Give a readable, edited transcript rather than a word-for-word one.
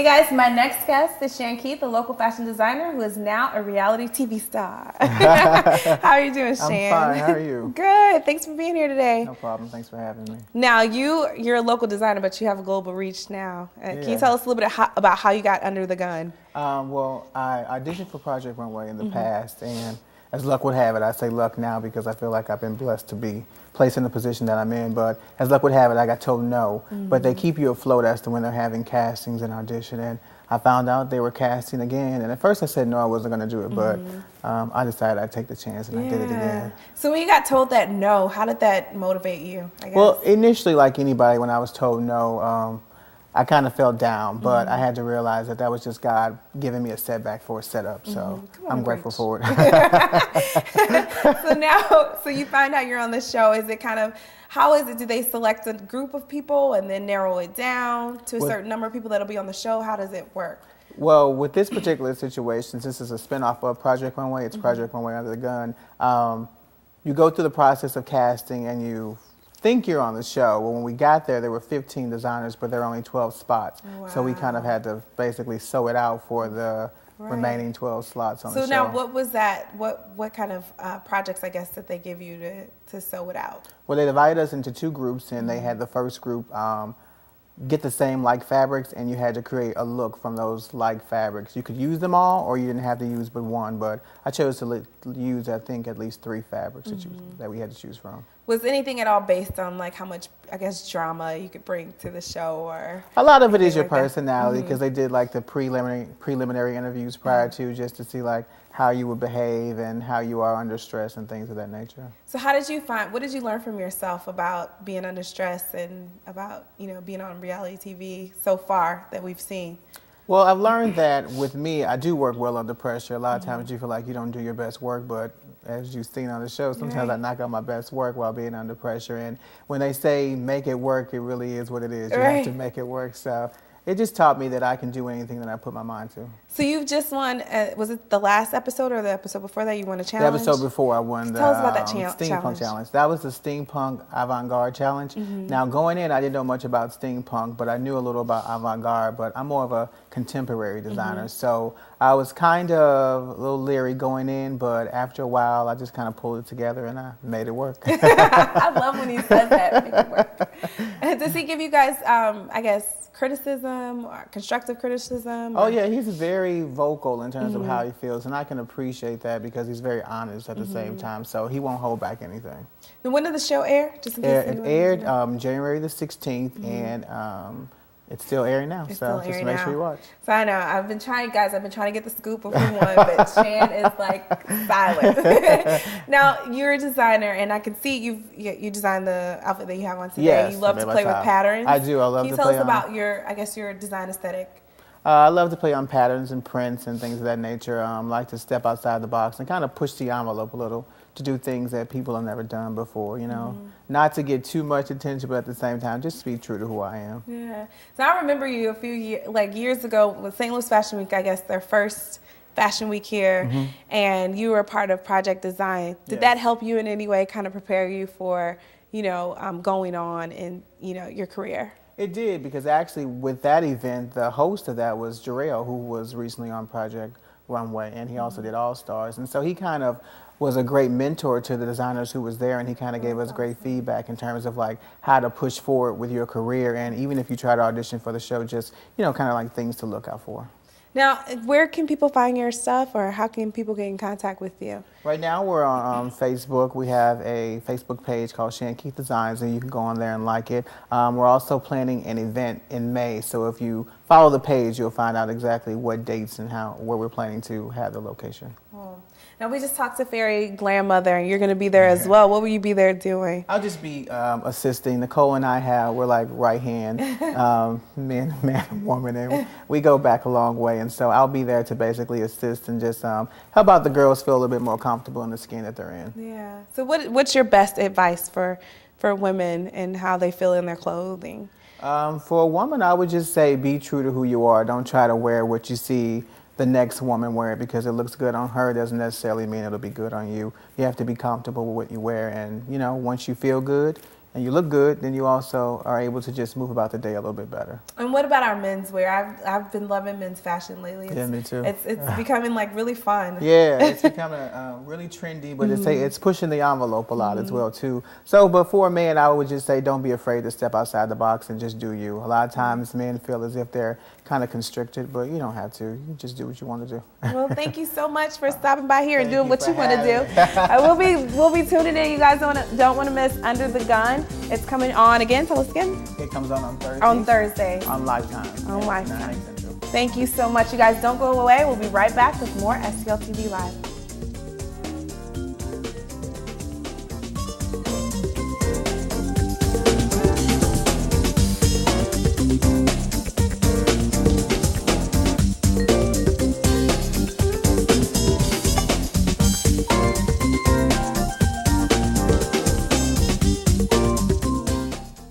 Hey guys, my next guest is Shan Keith, a local fashion designer who is now a reality TV star. How are you doing, Shan? I'm fine. How are you? Good. Thanks for being here today. No problem. Thanks for having me. Now, you're a local designer, but you have a global reach now. Yeah. Can you tell us a little bit about how you got Under the Gun? Well, I auditioned for Project Runway in the past, and as luck would have it, I say luck now because I feel like I've been blessed to be placed in the position that I'm in, but as luck would have it, I got told no. But they keep you afloat as to when they're having castings and audition, and I found out they were casting again, and at first I said no, I wasn't going to do it, but I decided I'd take the chance, and I did it again. So when you got told that no, how did that motivate you, I guess? Well, initially, like anybody, when I was told no, I kind of felt down, but I had to realize that that was just God giving me a setback for a setup, so I'm grateful for it. So you find out you're on the show. Is it kind of, how is it, do they select a group of people and then narrow it down to a certain number of people that'll be on the show? How does it work? Well, with this particular situation, since this is a spinoff of Project Runway, it's Project Runway Under the Gun, you go through the process of casting and you think you're on the show. Well, when we got there were 15 designers, but there were only 12 spots. Wow. So we kind of had to basically sew it out for the remaining 12 slots on the show. So now what was that, what kind of projects, I guess, that they give you to sew it out? Well, they divided us into two groups, and they had the first group get the same like fabrics, and you had to create a look from those like fabrics. You could use them all, or you didn't have to use but one, but I chose to use, I think, at least 3 fabrics that we had to choose from. Was anything at all based on like how much, I guess, drama you could bring to the show, or? A lot of it is your personality, because they did like the preliminary interviews prior to, just to see like how you would behave and how you are under stress and things of that nature. So how did you find, what did you learn from yourself about being under stress and about, you know, being on reality TV so far that we've seen? Well, I've learned that with me, I do work well under pressure. A lot of times you feel like you don't do your best work, but as you've seen on the show, sometimes I knock out my best work while being under pressure. And when they say make it work, it really is what it is. You have to make it work. So it just taught me that I can do anything that I put my mind to. So you've just won, was it the last episode or the episode before that you won a challenge? The episode before I won the Tell us about that Steampunk Challenge. That was the Steampunk Avant-Garde Challenge. Now going in, I didn't know much about steampunk, but I knew a little about avant-garde, but I'm more of a contemporary designer. So I was kind of a little leery going in, but after a while, I just kind of pulled it together and I made it work. I love when he says that, make it work. Does he give you guys, I guess, criticism or constructive criticism? Oh yeah, he's very vocal in terms of how he feels, and I can appreciate that because he's very honest at the same time, so he won't hold back anything. And when did the show air? Just in case it aired January the 16th, and it's still airing now, so just make sure you watch. So I know, I've been trying to get the scoop of who won, but Shan is like silent. Now, you're a designer, and I can see you designed the outfit that you have on today. Yes, you love to play with patterns. I do, I love to play on. Can you tell us about your design aesthetic? I love to play on patterns and prints and things of that nature. I like to step outside the box and kind of push the envelope a little to do things that people have never done before, you know. Not to get too much attention, but at the same time, just be true to who I am. Yeah. So I remember you a few years ago with St. Louis Fashion Week, I guess their first Fashion Week here, and you were a part of Project Design. Did that help you in any way, kind of prepare you for, you know, going on in, you know, your career? It did, because actually with that event, the host of that was Jarrell, who was recently on Project Runway, and he also did All Stars. And so he kind of was a great mentor to the designers who was there, and he kind of gave us great feedback in terms of like how to push forward with your career, and even if you try to audition for the show, just, you know, kind of like things to look out for. Now, where can people find your stuff, or how can people get in contact with you? Right now we're on Facebook. We have a Facebook page called Shan Keith Designs, and you can go on there and like it. We're also planning an event in May, so if you follow the page, you'll find out exactly what dates and where we're planning to have the location. Cool. Now, we just talked to Fairy Grandmother, and you're going to be there as well. What will you be there doing? I'll just be assisting. Nicole and we're like right hand, man and woman, and we go back a long way. And so I'll be there to basically assist and just help out the girls feel a little bit more comfortable in the skin that they're in. Yeah. So what's your best advice for women and how they feel in their clothing? For a woman, I would just say be true to who you are. Don't try to wear what you see the next woman wear it because it looks good on her doesn't necessarily mean it'll be good on you. You have to be comfortable with what you wear, and you know, once you feel good, and you look good, then you also are able to just move about the day a little bit better. And what about our menswear? I've been loving men's fashion lately. Yeah, me too. It's becoming like really fun. Yeah, it's becoming really trendy, but it's pushing the envelope a lot as well too. So, but for a man, I would just say don't be afraid to step outside the box and just do you. A lot of times men feel as if they're kind of constricted, but you don't have to. You just do what you want to do. Well, thank you so much for stopping by here and doing what you want to do. We'll be tuning in. You guys don't want to miss Under the Gun. It's coming on again. Tell us again. It comes on Thursday. On Thursday. On Lifetime. On Lifetime. Thank you so much. You guys don't go away. We'll be right back with more STL TV Live.